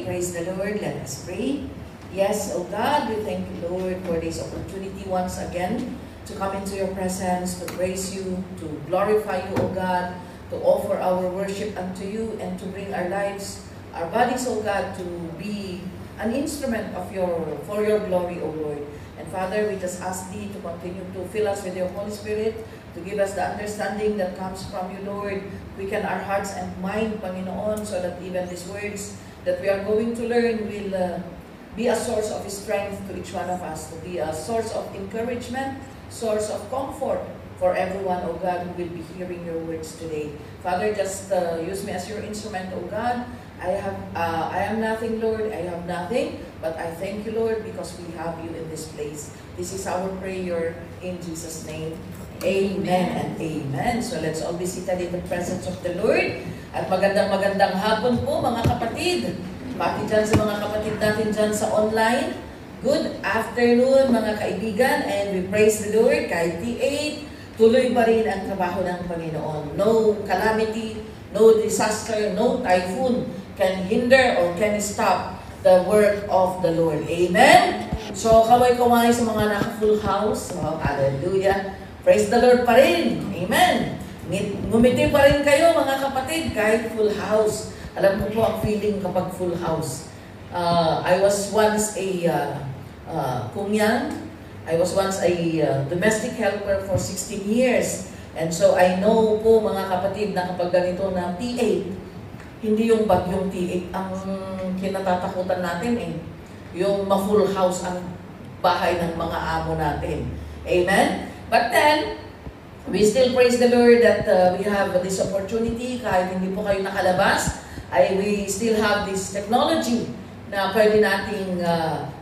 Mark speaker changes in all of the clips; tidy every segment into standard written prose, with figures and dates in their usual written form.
Speaker 1: Praise the Lord. Let us pray. Yes, oh God, we thank you, Lord, for this opportunity once again to come into your presence, to praise you, to glorify you, oh God, to offer our worship unto you, and to bring our lives, our bodies, oh God, to be an instrument of for your glory, oh Lord. And Father, we just ask thee to continue to fill us with your Holy Spirit, to give us the understanding that comes from you, Lord. Quicken our hearts and mind, Panginoon, so that even these words that we are going to learn will be a source of strength to each one of us, to be a source of encouragement, source of comfort for everyone, oh God, who will be hearing your words today. Father, just use me as your instrument, oh God. I am nothing, Lord. I have nothing, but I thank you, Lord, because we have you in this place. This is our prayer in Jesus' name. Amen and amen. So let's all be seated in the presence of the Lord. At magandang hapon po, mga kapatid. Pati dyan sa mga kapatid natin dyan sa online. Good afternoon, mga kaibigan. And we praise the Lord. Kahit T8, tuloy pa rin ang trabaho ng Panginoon. No calamity, no disaster, no typhoon can hinder or can stop the work of the Lord. Amen? So, kaway-kaway sa mga naka-full house. Oh, hallelujah. Praise the Lord pa rin. Amen. Ngumiti pa rin kayo, mga kapatid, kahit full house. Alam ko po ang feeling kapag full house. I was once a I was once a domestic helper for 16 years. And so I know po, mga kapatid, na kapag ganito na T8, hindi yung bagyong T8 ang kinatatakutan natin eh. Yung ma-full house ang bahay ng mga amo natin. Amen? But then, we still praise the Lord that we have this opportunity. Kahit hindi po kayo nakalabas, we still have this technology na pwede nating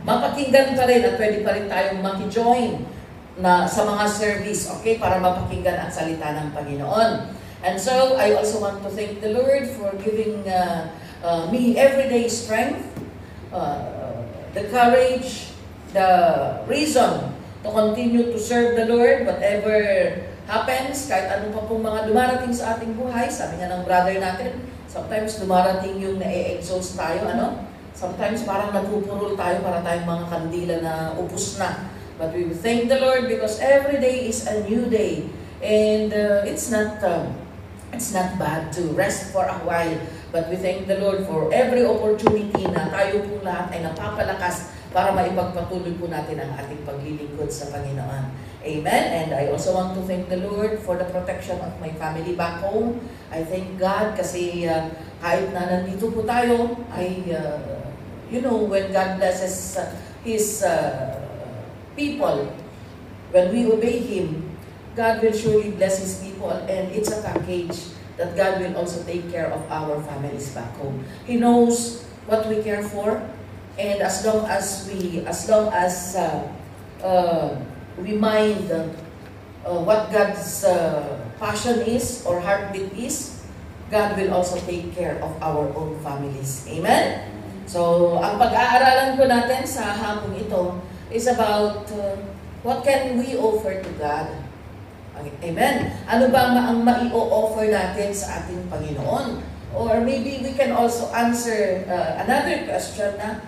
Speaker 1: mapakinggan pa rin at pwede pa rin tayong maki-join na sa mga service, okay, para mapakinggan ang salita ng Panginoon. And so, I also want to thank the Lord for giving me everyday strength, the courage, the reason to continue to serve the Lord, whatever happens, kahit ano pa pong mga dumarating sa ating buhay. Sabi nga ng brother natin, sometimes dumarating yung na-exhaust tayo, ano? Sometimes parang napupurol tayo para tayong mga kandila na upos na. But we will thank the Lord because every day is a new day. And it's not bad to rest for a while. But we thank the Lord for every opportunity na tayo po lahat ay napapalakas para maipagpatuloy po natin ang ating paglilingkod sa Panginoon. Amen? And I also want to thank the Lord for the protection of my family back home. I thank God kasi kahit na nandito po tayo, when God blesses His people, when we obey Him, God will surely bless His people, and it's a package that God will also take care of our families back home. He knows what we care for, and as long as we mind what God's passion is or heartbeat is, God will also take care of our own families. Amen? So, ang pag-aaralan ko natin sa hapong ito is about what can we offer to God. Amen? Ano ba ang mai-o-offer natin sa ating Panginoon? Or maybe we can also answer another question na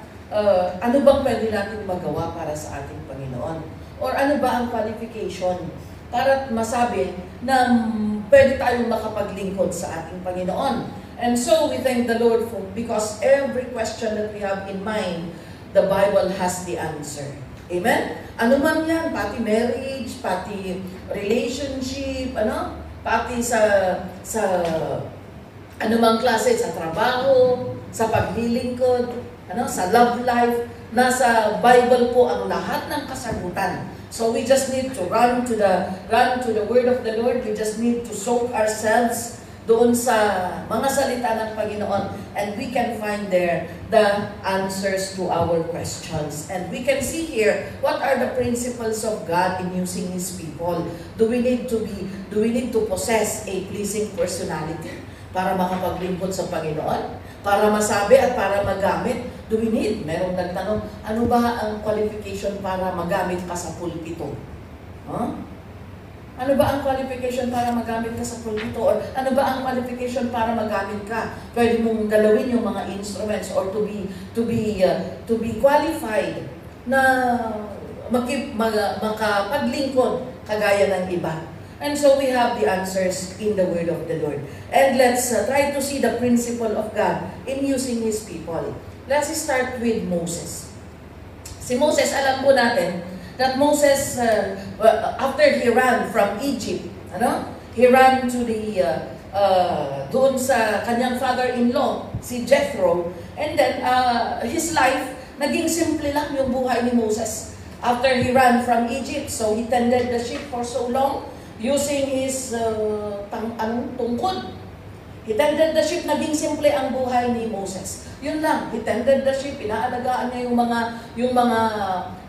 Speaker 1: ano bang pwede natin magawa para sa ating Panginoon? Or ano ba ang qualification para masabi na pwede tayong makapaglingkod sa ating Panginoon? And so we thank the Lord because every question that we have in mind, the Bible has the answer. Amen? Ano man yan, pati marriage, pati relationship, pati sa anumang klase, sa trabaho, sa paglilingkod, sa love life, nasa Bible po ang lahat ng kasagutan. So we just need to run to the word of the Lord. We just need to soak ourselves doon sa mga salita ng Panginoon, and we can find there the answers to our questions. And we can see here what are the principles of God in using His people. Do we need to possess a pleasing personality para makapaglingkod sa Panginoon? Para masabi at para magamit? Do we need? Merong nagtanong, ano ba ang qualification para magamit ka sa pulpito? Huh? Ano ba ang qualification para magamit ka sa pulpito? Or ano ba ang qualification para magamit ka? Pwede mong galawin yung mga instruments or to be qualified na makapaglingkod kagaya ng iba. And so we have the answers in the word of the Lord. And let's try to see the principle of God in using His people. Let's start with Moses. Si Moses, alam po natin that Moses, after he ran from Egypt, he ran to the, doon sa kanyang father-in-law, si Jethro, and then his life, naging simple lang yung buhay ni Moses. After he ran from Egypt, so he tended the sheep for so long, using his tungkod. He tended the sheep, naging simple ang buhay ni Moses. Yun lang, he tended the sheep, inaalagaan niya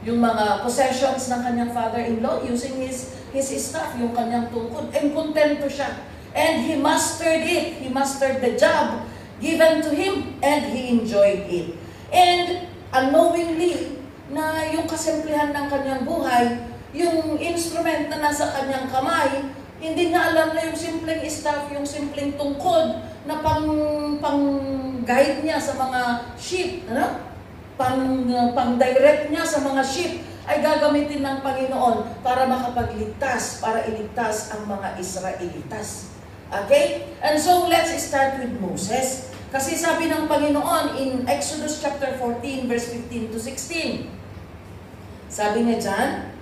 Speaker 1: yung mga possessions ng kanyang father-in-law using his staff, yung kanyang tungkod, and kontento siya. And he mastered it. He mastered the job given to him, and he enjoyed it. And unknowingly, na yung kasimplihan ng kanyang buhay, yung instrument na nasa kanyang kamay, hindi niya alam na yung simpleng staff, yung simpleng tungkod na pang-guide niya sa mga sheep, pang-direct niya sa mga sheep, ay gagamitin ng Panginoon para makapagligtas, para iligtas ang mga Israelitas. Okay? And so, let's start with Moses. Kasi sabi ng Panginoon in Exodus chapter 14, verse 15 to 16. Sabi niya dyan,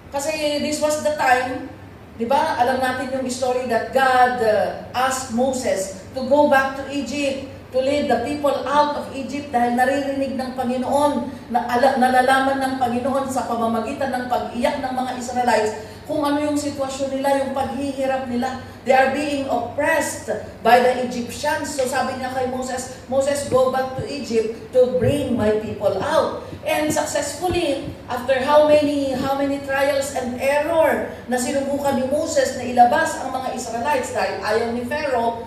Speaker 1: kasi this was the time, di ba, alam natin yung story that God asked Moses to go back to Egypt, to lead the people out of Egypt dahil naririnig ng Panginoon, nalalaman ng Panginoon sa pamamagitan ng pag-iyak ng mga Israelites kung ano yung sitwasyon nila, yung paghihirap nila. They are being oppressed by the Egyptians. So sabi niya kay Moses, Moses, go back to Egypt to bring my people out. And successfully, after how many trials and error na sinubukan ni Moses na ilabas ang mga Israelites dahil ayaw ni Pharaoh,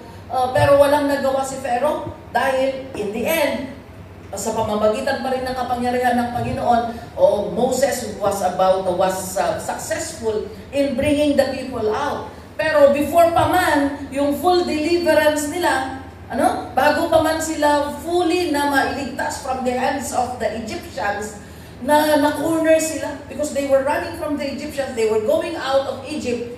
Speaker 1: pero walang nagawa si Pharaoh dahil in the end, sa pamamagitan pa rin ng kapangyarihan ng Panginoon, Moses was successful in bringing the people out. Pero before pa man, yung full deliverance nila, bago pa man sila fully na mailigtas from the hands of the Egyptians, na-corner sila because they were running from the Egyptians, they were going out of Egypt,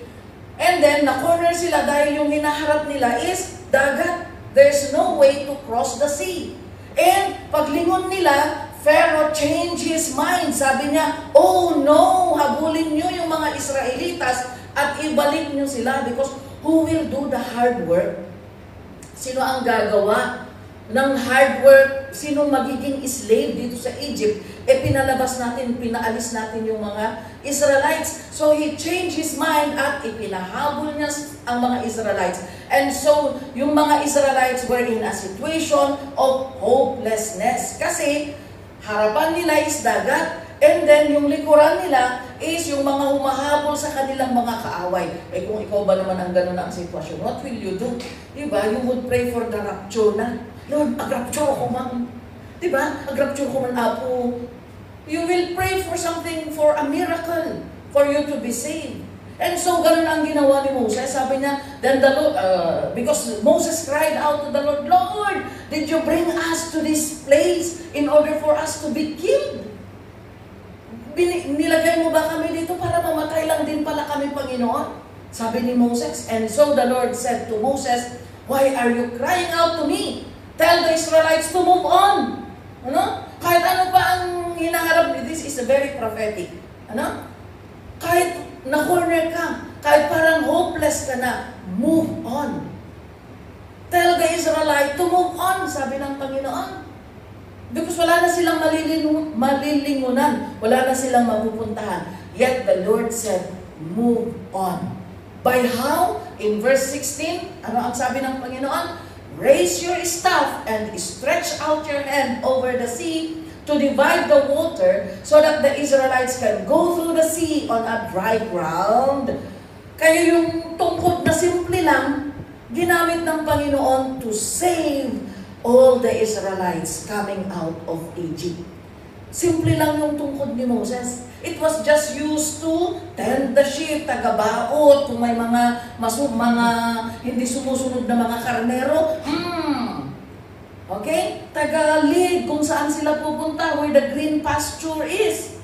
Speaker 1: and then na-corner sila dahil yung hinaharap nila is dagat. There's no way to cross the sea. And paglingon nila, Pharaoh changed his mind. Sabi niya, oh no, habulin niyo yung mga Israelitas at ibalik niyo sila because who will do the hard work? Sino ang gagawa ng hard work? Sino magiging slave dito sa Egypt? Pinalabas natin, pinaalis natin yung mga Israelites. So he changed his mind at ipinahabol niya ang mga Israelites. And so, yung mga Israelites were in a situation of hopelessness. Kasi, harapan nila is dagat, and then yung likuran nila is yung mga humahabol sa kanilang mga kaaway. Kung ikaw ba naman ang gano'n ang sitwasyon, what will you do? Diba? You would pray for the rapture na. Lord, ag-rapture ko man. Diba? Ag-rapture ko man, Apo. You will pray for something, for a miracle, for you to be saved. And so, ganun ang ginawa ni Moses. Sabi niya, then the Lord, because Moses cried out to the Lord, Lord, did you bring us to this place in order for us to be killed? Nilagay mo ba kami dito para mamatay lang din pala kami, Panginoon? Sabi ni Moses. And so the Lord said to Moses, why are you crying out to me? Tell the Israelites to move on. Kahit ano pa ang hinaharap, this is a very prophetic. Kahit na-corner ka, kahit parang hopeless ka na, move on. Tell the Israelite to move on, sabi ng Panginoon. Because wala na silang malilingunan, wala na silang mapupuntahan. Yet the Lord said, move on. By how? In verse 16, ano ang sabi ng Panginoon? Raise your staff and stretch out your hand over the sea to divide the water so that the Israelites can go through the sea on a dry ground. Kaya yung tungkod na simple lang, ginamit ng Panginoon to save all the Israelites coming out of Egypt. Simple lang yung tungkod ni Moses. It was just used to tend the sheep, tagabaot, kung may mga hindi sumusunod na mga karnero, okay? Taga-lead kung saan sila pupunta, where the green pasture is.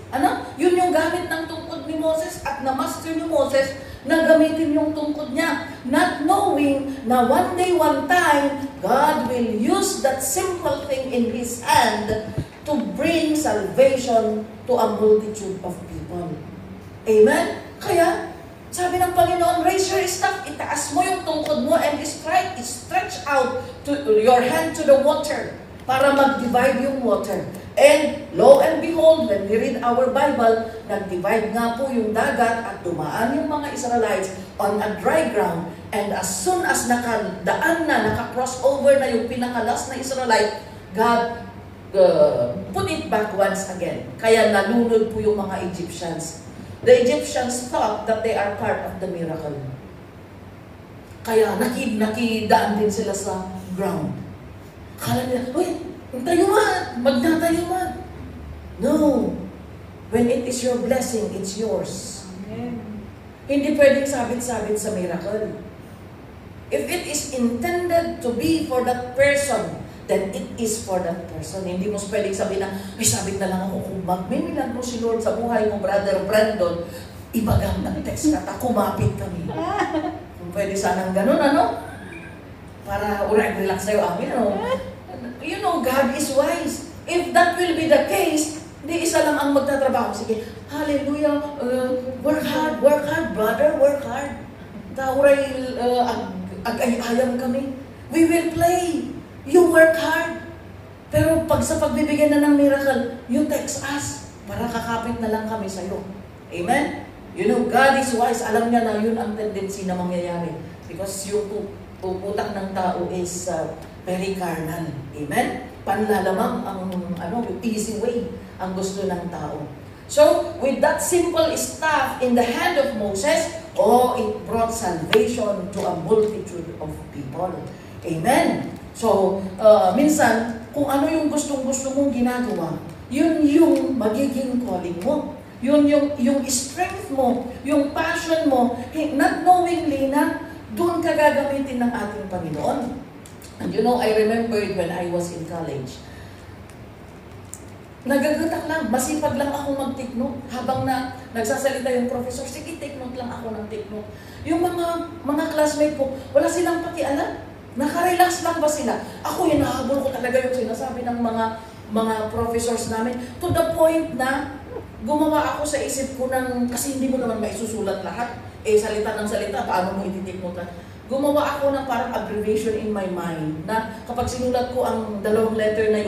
Speaker 1: Yun yung gamit ng tungkod ni Moses at na-master ni Moses na gamitin yung tungkod niya. Not knowing na one day, one time, God will use that simple thing in His hand to bring salvation to a multitude of people. Amen? Kaya, sabi ng Panginoon, raise your staff, itaas mo yung tungkod mo and stretch out to your hand to the water para mag-divide yung water. And lo and behold, when we read our Bible, nag-divide nga po yung dagat at dumaan yung mga Israelites on a dry ground. And as soon as nakadaan na, naka-cross over na yung pinakalas na Israelite, God put it back once again. Kaya nalunod po yung mga Egyptians. The Egyptians thought that they are part of the miracle. Kaya nakidaan din sila sa ground. Kala nila, tayuman! Magtatayuman! No! When it is your blessing, it's yours. Amen. Hindi pwedeng sabit-sabit sa miracle. If it is intended to be for that person, then it is for that person. Hindi mo pwedeng sabihin na, sabit na lang ako kung may milagro si Lord sa buhay mo, Brother Brandon, ibagang nag-text ka, kumapit kami. Kung pwede sanang ganun, para relax tayo amin, You know, God is wise. If that will be the case, di isa lang ang magtatrabaho. Sige, hallelujah, work hard, brother, work hard. Tauray, ag-ayayam kami. We will play. You work hard. Pero pag sa pagbibigyan na ng miracle, you text us para kakapit na lang kami sa'yo. Amen? You know, God is wise. Alam niya na yun ang tendency na mangyayari. Because yung utak ng tao is very carnal. Amen? Panlalamang yung easy way ang gusto ng tao. So, with that simple staff in the hand of Moses, it brought salvation to a multitude of people. Amen? So, minsan, kung ano yung gustong-gusto mong ginagawa, yun yung magiging calling mo. Yun yung strength mo, yung passion mo, not knowingly na doon ka gagamitin ng ating Panginoon. And you know, I remembered when I was in college, nagagutak lang, masipag lang ako mag-take note. Habang nagsasalita yung professor, sige, take note lang ako ng take note. Yung mga classmate ko, wala silang pakialam. Nakarelax lang ba sila? Ako, hinahabol ko talaga yung sinasabi ng mga professors namin. To the point na gumawa ako sa isip ko kasi hindi mo naman maisusulat lahat. Salita ng salita, paano mo iti-take note? Gumawa ako ng parang abbreviation in my mind na kapag sinulat ko ang dalawang letter na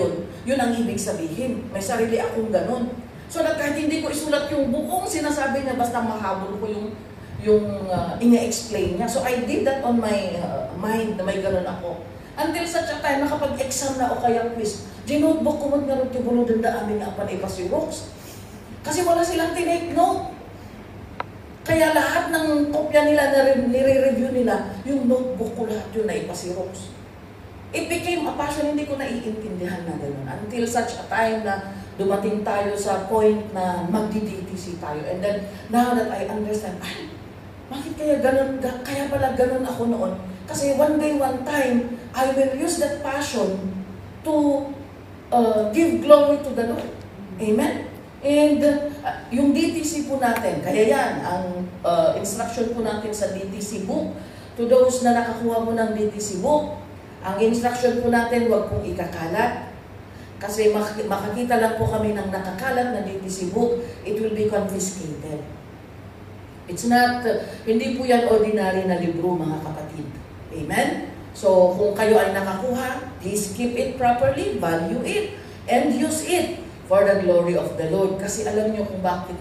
Speaker 1: yun ang ibig sabihin. May sarili akong ganun. So kahit hindi ko isulat yung buong sinasabi niya, basta mahabol ko yung ina-explain niya. So I did that on my mind na may ganun ako. Until such a time na kapag exam na o kaya quiz, ginotebook ko nga rin tibulo din na amin na apan ipasirox. Kasi wala silang tinake note. Kaya lahat ng kopya nila na nire-review nila, yung notebook ko lahat yun na ipasirox. It became a passion, hindi ko naiintindihan na gano'n. Until such a time na dumating tayo sa point na magdi-DTC tayo. And then, now that I understand, bakit kaya pala ganun ako noon? Kasi one day, one time, I will use that passion to give glory to the Lord. Amen? And yung DTC po natin, kaya yan, ang instruction po natin sa DTC book, to those na nakakuha mo ng DTC book, ang instruction po natin, huwag pong ikakalat. Kasi makakita lang po kami ng nakakalat na DTC book, it will be confiscated. It's not, hindi po yan ordinary na libro, mga kapatid. Amen? So, kung kayo ay nakakuha, please keep it properly, value it, and use it for the glory of the Lord. Kasi alam niyo kung bakit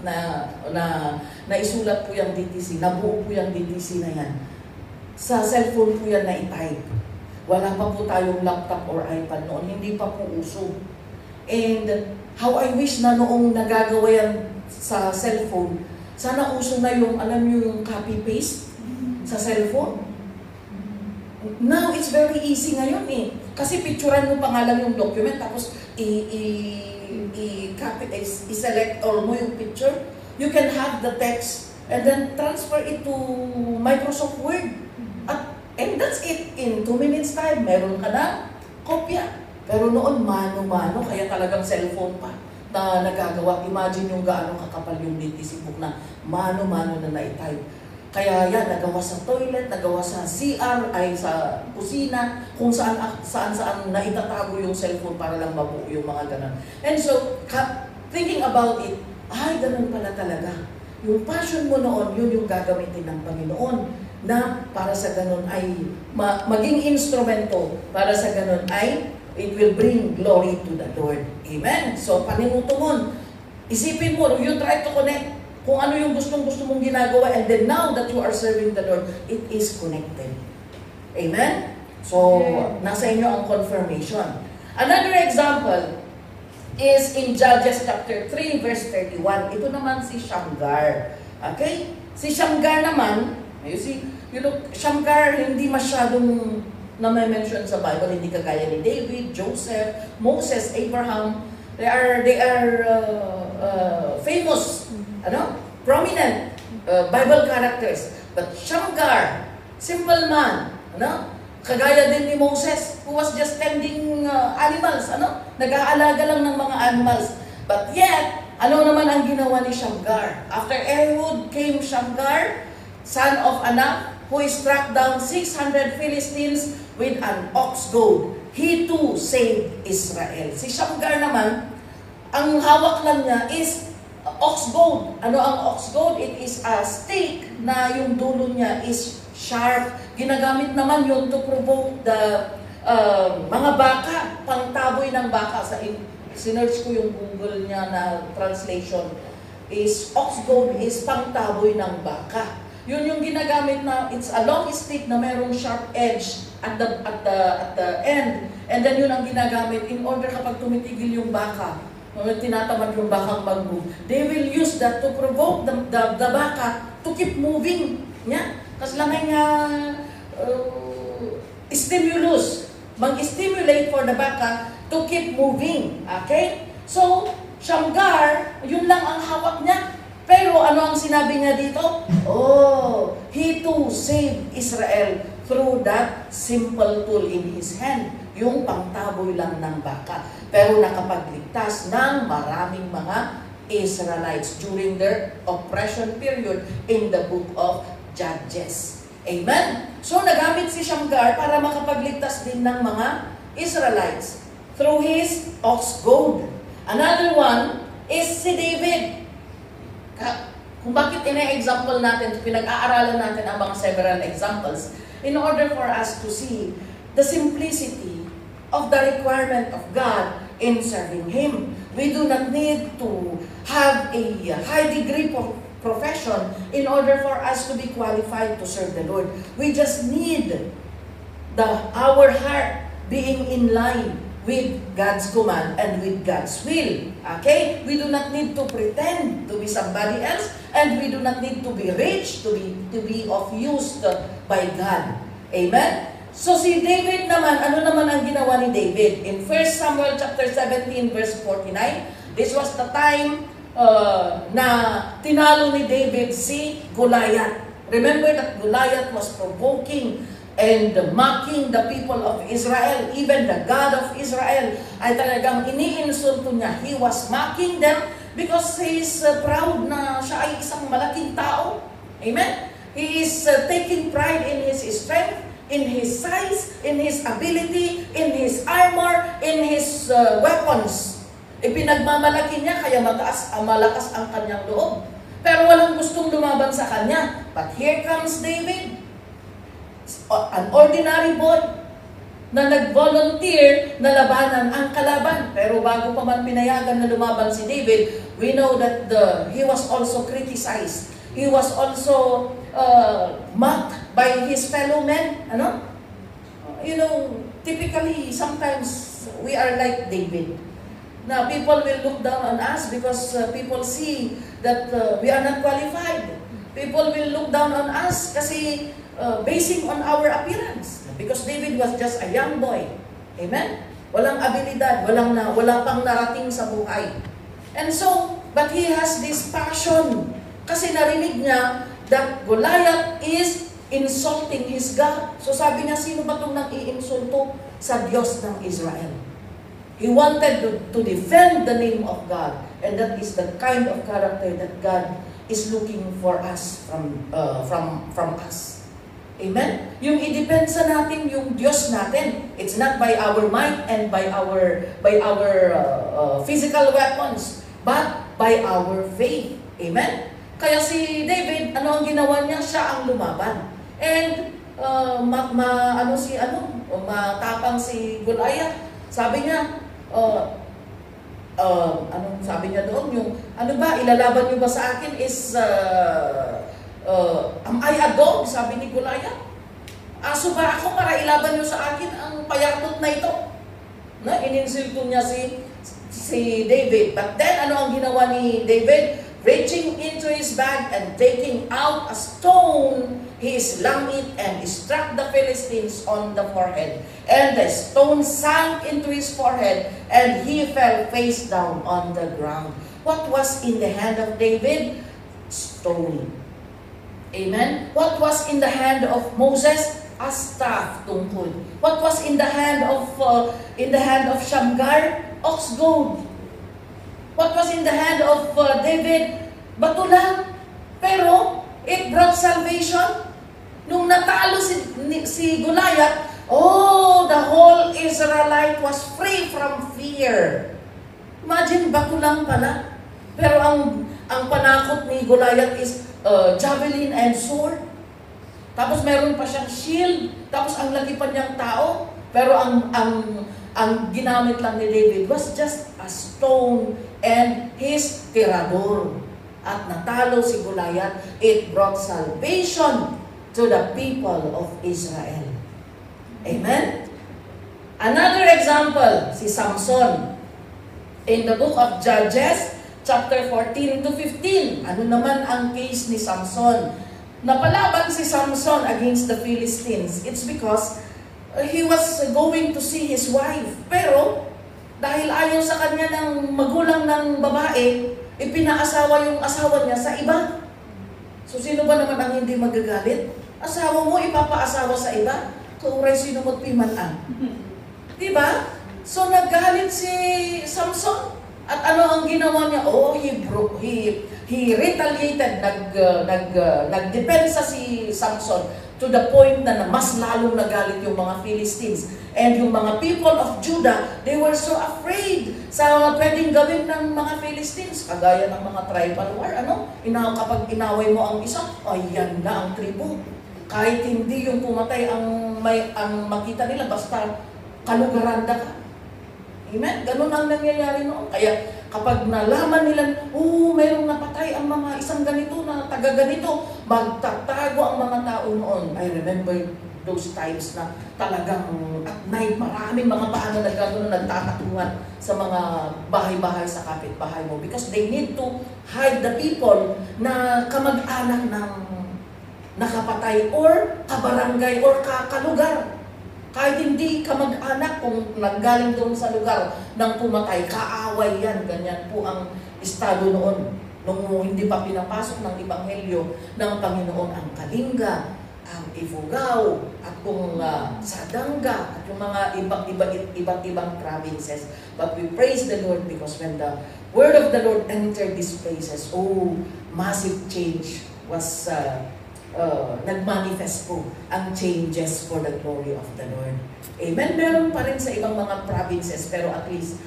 Speaker 1: naisulat po yung DTC, nabuo po yung DTC na yan. Sa cellphone po yan na i-type. Wala pa po tayong laptop or iPad noon, hindi pa po uso. And how I wish na noong nagagawa yan sa cellphone, sana uso na yung, alam niyo yung copy-paste sa cellphone. Now, it's very easy ngayon eh. Kasi picturean mo pa nga lang yung document, tapos i-select or mo yung picture, you can have the text and then transfer it to Microsoft Word. And that's it. In 2 minutes time, meron ka na kopya. Pero noon, mano-mano, kaya talagang cellphone pa na nagagawa. Imagine yung gaano kakapal yung DTC book na mano-mano na na-type. Kaya yan, nagawa sa toilet, nagawa sa CR, ay sa kusina, kung saan na itatago yung cellphone para lang mabuo yung mga ganun. And so, thinking about it, ay, ganun pala talaga. Yung passion mo noon, yun yung gagamitin ng Panginoon na para sa ganun ay maging instrumento, para sa ganun ay it will bring glory to the Lord. Amen? So, panimuto mo, isipin mo, you try to connect kung ano yung gusto mong ginagawa, and then now that you are serving the Lord, it is connected. Amen? So, nasa inyo ang confirmation. Another example is in Judges chapter 3, verse 31. Ito naman si Shamgar. Okay? Si Shamgar naman, you look, Shamgar hindi masyadong na-mention sa Bible, hindi kagaya ni David, Joseph, Moses, Abraham. They are famous, prominent Bible characters. But Shamgar, simple man, kagaya din ni Moses, who was just tending animals, nag-aalaga lang ng mga animals. But yet, ano naman ang ginawa ni Shamgar? After Ehud came Shamgar, son of Anak, who struck down 600 Philistines with an ox goad. He too saved Israel. Si Shamgar naman, ang hawak lang niya is ox goad. Ano ang ox goad? It is a stick na yung dulo niya is sharp. Ginagamit naman yun to provoke the mga baka, pangtaboy ng baka. Sinearch ko yung Google niya na translation is ox goad is pangtaboy ng baka. Yun yung ginagamit na it's a long stick na mayroong sharp edge at the end. And then yun ang ginagamit in order kapag tumitigil yung baka, tinatamad yung bakang mag-move, they will use that to provoke the baka to keep moving. Yeah? Kasi lamang stimulus, mag-stimulate for the baka to keep moving. Okay? So, Shamgar, yun lang ang hawak niya. Pero ano ang sinabi niya dito? Oh, he too saved Israel through that simple tool in his hand. Yung pangtaboy lang ng baka. Pero nakapagligtas ng maraming mga Israelites during their oppression period in the book of Judges. Amen? So nagamit si Shamgar para makapagligtas din ng mga Israelites through his ox goad. Another one is si David. Kung bakit ina-example natin, pinag-aaralan natin ang mga several examples in order for us to see the simplicity of the requirement of God in serving Him. We do not need to have a high degree of profession in order for us to be qualified to serve the Lord. We just need our heart being in line with God's command and with God's will. Okay? We do not need to pretend to be somebody else, and we do not need to be rich to be of use by God. Amen? So si David naman, ano naman ang ginawa ni David? In 1 Samuel chapter 17 verse 49, this was the time na tinalo ni David si Goliath. Remember that Goliath was provoking and mocking the people of Israel, even the God of Israel, ay talagang iniinsulto niya. He was mocking them because he is proud na siya ay isang malaking tao. Amen? He is taking pride in his strength, in his size, in his ability, in his armor, in his weapons. Ipinagmamalaki niya kaya malakas ang kanyang loob. Pero walang gustong lumaban sa kanya. But here comes David, an ordinary boy na nag-volunteer na labanan ang kalaban. Pero bago pa man pinayagan na lumaban si David, we know that he was also criticized. He was also mocked by his fellow men. Typically, sometimes we are like David. Now, people will look down on us because people see that we are not qualified. People will look down on us kasi basing on our appearance. Because David was just a young boy. Amen? walang abilidad, wala pang narating sa buhay. And so, but he has this passion. Kasi narinig niya that Goliath is insulting his God. So sabi niya, sino ba itong nang-iinsulto sa Diyos ng Israel? He wanted to defend the name of God. And that is the kind of character that God is looking for us from us. Amen? Yung idepensa natin yung Diyos natin. It's not by our might and by our physical weapons, but by our faith. Amen? Kaya si David, ano ang ginawa niya? Siya ang lumaban. And matapang si Goliath. Sabi niya, anong sabi niya doon? Yung, ano ba, ilalaban niyo ba sa akin is, am I a dog? Sabi ni Goliath. Aso ba ako para ilaban niyo sa akin ang payatot na ito? Na ininsulto niya si David. But then, ano ang ginawa ni David? Reaching into his bag and taking out a stone, he slung it and struck the Philistines on the forehead. And the stone sank into his forehead, and he fell face down on the ground. What was in the hand of David? Stone. Amen? What was in the hand of Moses? A staff, tungkol. What was in the hand of Shamgar? Ox goad. What was in the hand of David? Bato lang. Pero, it brought salvation. Nung natalo si Goliath, the whole Israelite was free from fear. Imagine, bato lang pala. Pero ang panakot ni Goliath is javelin and sword. Tapos meron pa siyang shield. Tapos ang laki pa niyang tao. Pero ang ginamit lang ni David was just a stone and his tirador. At natalo si Goliath. It brought salvation to the people of Israel. Amen? Another example, si Samson. In the book of Judges, chapter 14 to 15, ano naman ang case ni Samson? Napalaban si Samson against the Philistines. It's because he was going to see his wife. Pero, dahil ayaw sa kanya ng magulang ng babae, ipinaasawa yung asawa niya sa iba. So, sino ba naman ang hindi magagalit? Asawa mo, ipapaasawa sa iba? Kauray sino mo't piman-an. Diba? So, naggalit si Samson. At ano ang ginawa niya? He retaliated. Nagdepensa si Samson to the point na mas lalong nagalit yung mga Philistines. And yung mga people of Judah, they were so afraid sa pwedeng gawin ng mga Philistines. Kagaya ng mga tribal war. Kapag inaway mo ang isa, ayan na ang tribo. Kahit hindi yung pumatay ang makita nila, basta kalugaranda ka. Amen? Ganun ang nangyayari noon. Kaya kapag nalaman nila, mayroong napatay ang mga isang ganito na taga-ganito, magtatago ang mga tao noon. I remember those times na talagang at night, maraming mga paano nagtatakuhan sa mga bahay-bahay sa kapitbahay mo because they need to hide the people na kamag-anak ng nakapatay or kabarangay or kalugar. Kahit hindi kamag-anak kung nanggaling doon sa lugar ng pumatay, kaaway yan. Ganyan po ang estado noon. Nung hindi pa pinapasok ng Ebanghelyo ng Panginoon ang Kalinga, ang Ifugao, at kung Sadanga, at yung mga iba't ibang provinces. But we praise the Lord because when the word of the Lord entered these places, massive change was nagmanifest po ang changes for the glory of the Lord. Amen? Meron pa rin sa ibang mga provinces, pero at least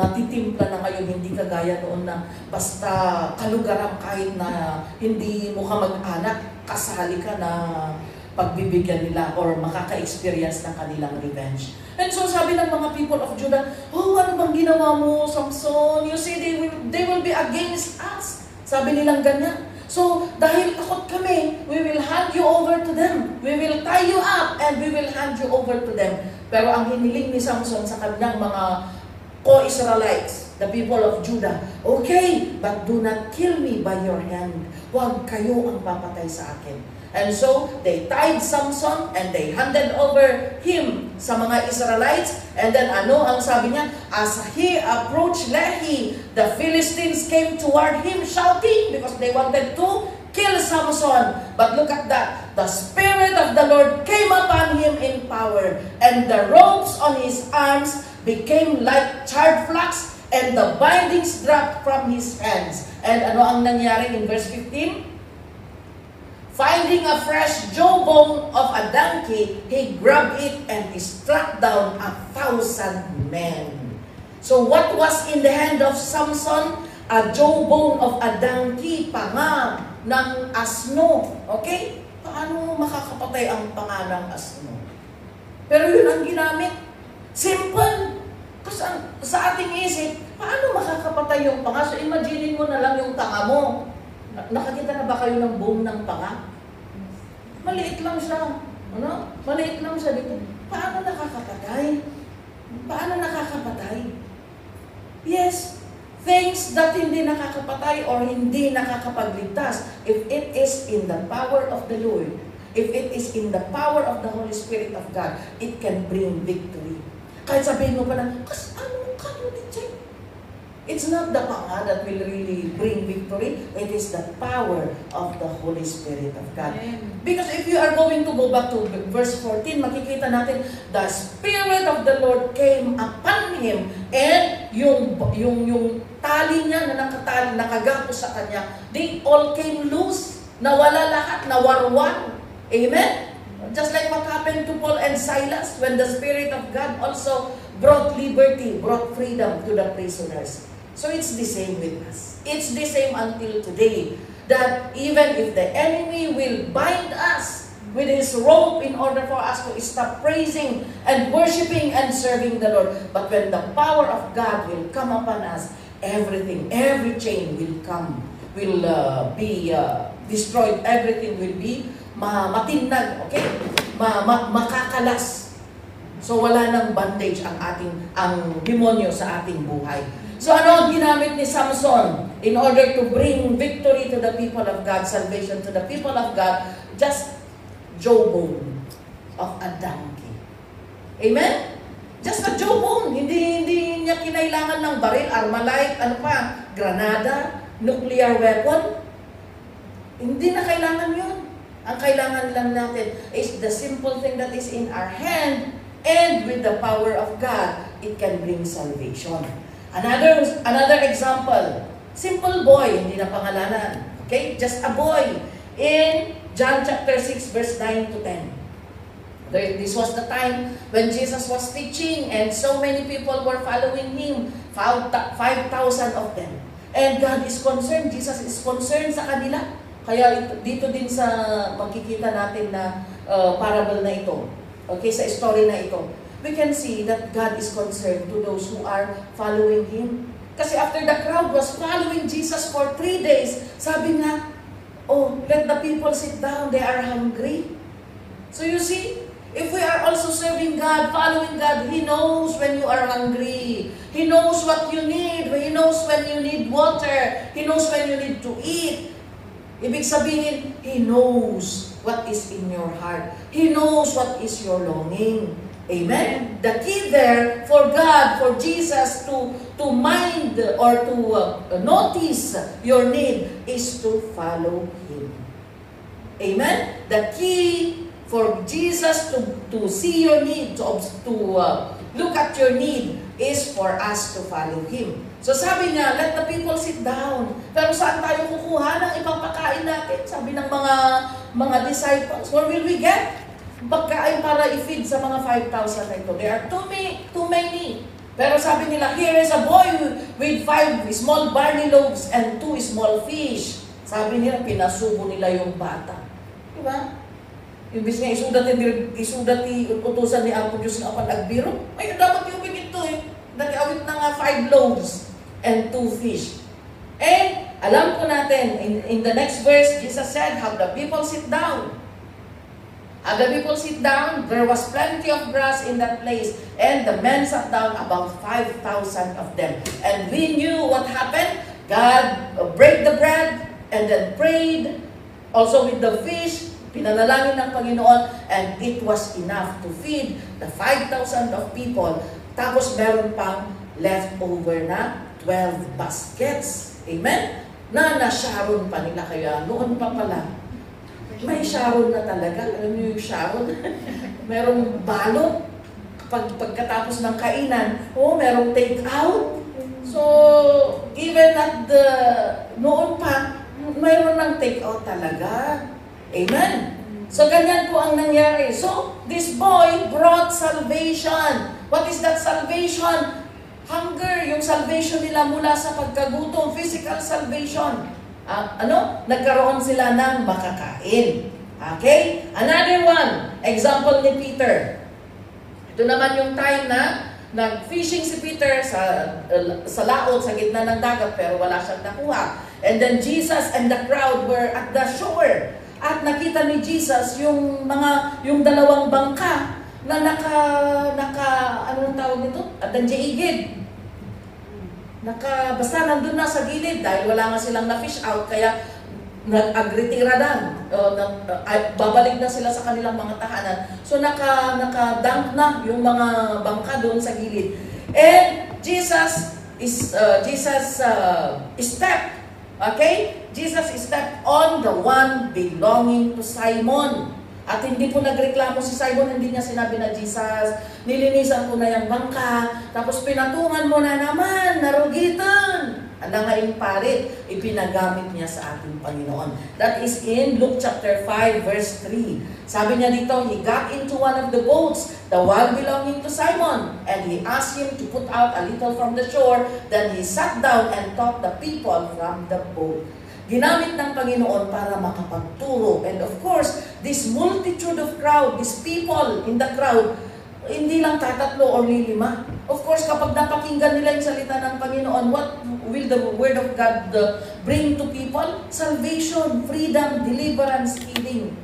Speaker 1: natitimpla na ngayon, hindi kagaya noon na basta kalugaran kahit na hindi mo ka mag-anak, kasali ka na pagbibigyan nila or makaka-experience ng kanilang revenge. And so sabi ng mga people of Judah, ano bang ginawa mo, Samson? You see, they will be against us. Sabi nilang ganyan. So, dahil takot kami, we will hand you over to them. We will tie you up and we will hand you over to them. Pero ang hiniling ni Samson sa kanyang mga co-Israelites, the people of Judah, okay, but do not kill me by your hand. Huwag kayo ang papatay sa akin. And so, they tied Samson and they handed over him sa mga Israelites. And then ano ang sabi niya? As he approached Lehi, the Philistines came toward him shouting because they wanted to kill Samson. But look at that. The Spirit of the Lord came upon him in power, and the ropes on his arms became like charred flax, and the bindings dropped from his hands. And ano ang nangyari in verse 15? Finding a fresh jawbone of a donkey, he grabbed it and he struck down 1,000 men. So what was in the hand of Samson? A jawbone of a donkey, panga ng asno. Okay? Paano makakapatay ang panga ng asno? Pero yun ang ginamit. Simple. Kasi sa ating isip, paano makakapatay yung panga? So imagine mo na lang yung tanga mo. Nakakita na ba kayo ng bone ng panga? Maliit lang siya. Ano? Maliit lang siya dito. Paano nakakapatay? Paano nakakapatay? Yes, things that hindi nakakapatay or hindi nakakapagligtas, if it is in the power of the Lord, if it is in the power of the Holy Spirit of God, it can bring victory. Kahit sabihin mo pa na, ano ka nyo din? It's not the panga that will really bring victory. It is the power of the Holy Spirit of God. Amen. Because if you are going to go back to verse 14, makikita natin, the Spirit of the Lord came upon him, and yung tali niya na nakagapo sa kanya, they all came loose. Nawala lahat, nawarwan. Amen? Just like what happened to Paul and Silas when the Spirit of God also brought liberty, brought freedom to the prisoners. So it's the same with us. It's the same until today. That even if the enemy will bind us with his rope in order for us to stop praising and worshiping and serving the Lord, but when the power of God will come upon us, everything, every chain will come, will be destroyed. Everything will be matinag, okay? Makakalas. So wala nang bandage ang demonyo sa ating buhay. So ano ang ginamit ni Samson in order to bring victory to the people of God, salvation to the people of God? Just jawbone of a donkey. Amen? Just a jawbone. Hindi niya kinailangan ng baril, armalite, granada, nuclear weapon. Hindi na kailangan yun. Ang kailangan lang natin is the simple thing that is in our hand, and with the power of God, it can bring salvation. Another example, simple boy, hindi na pangalanan. Okay? Just a boy. In John chapter 6, verse 9 to 10. This was the time when Jesus was teaching and so many people were following Him. 5,000 of them. And God is concerned. Jesus is concerned sa kanila. Kaya dito din sa makikita natin na parable na ito. Okay? Sa story na ito. We can see that God is concerned to those who are following Him. Kasi after the crowd was following Jesus for 3 days, sabi nga, oh, let the people sit down, they are hungry. So you see, if we are also serving God, following God, He knows when you are hungry. He knows what you need. He knows when you need water. He knows when you need to eat. Ibig sabihin, He knows what is in your heart. He knows what is your longing. Amen? The key there for God, for Jesus to mind or to notice your need is to follow Him. Amen? The key for Jesus to see your need, to look at your need, is for us to follow Him. So sabi niya, let the people sit down. Pero saan tayo kukuha ng ipapakain natin? Sabi ng mga disciples, where will we get pagkain para i-feed sa mga 5,000 na ito? There are too many. Pero sabi nila, here is a boy with 5 small barley loaves and 2 small fish. Sabi nila, pinasubo nila yung bata. Diba? Imbis nga isudat utusan ni Apo Diyos nga pag-agbiro, ay dapat yung ito eh. Nag-awit na nga 5 loaves and 2 fish. And alam po natin, in the next verse, Jesus said, have the people sit down. As the people sit down, there was plenty of grass in that place, and the men sat down, about 5,000 of them. And we knew what happened. God break the bread, and then prayed. Also with the fish, Pinanalangin ng Panginoon, and it was enough to feed the 5,000 of people. Tapos meron pang leftover na 12 baskets. Amen? Na Sharon pa nila. Kaya noon pa pala, may Sharon na talaga. Alam niyo yung Sharon? Merong balot. Pagkatapos ng kainan, merong take out. So, even at noon pa, mayroon ng take out talaga. Amen? So, ganyan po ang nangyari. So, this boy brought salvation. What is that salvation? Hunger, yung salvation nila mula sa pagkagutom, physical salvation. Nagkaroon sila ng makakain. Okay? Another one, example ni Peter. Ito naman yung time na nag-fishing si Peter sa laot, sa gitna ng dagat, pero wala siyang nakuha. And then Jesus and the crowd were at the shore. At nakita ni Jesus yung dalawang bangka na anong tawag nito? At nandiyaigid. Basta nandun na sa gilid dahil wala nga silang na-fish out, kaya nag-agritira na. Babalik na sila sa kanilang mga tahanan. So naka-dump na yung mga bangka doon sa gilid. And Jesus stepped. Okay? Jesus stepped on the one belonging to Simon. At hindi po nagreklamo si Simon, hindi niya sinabi na, Jesus, nilinisan ko na yung bangka, tapos pinatungan mo na naman, narugitan. Nangaing parit, ipinagamit niya sa ating Panginoon. That is in Luke chapter 5, verse 3. Sabi niya dito, he got into one of the boats, the one belonging to Simon, and he asked him to put out a little from the shore. Then he sat down and taught the people from the boat. Ginamit ng Panginoon para makapagturo. And of course, this multitude of crowd, these people in the crowd, hindi lang tatatlo or lilima. Of course, kapag napakinggan nila yung salita ng Panginoon, what will the Word of God bring to people? Salvation, freedom, deliverance, healing.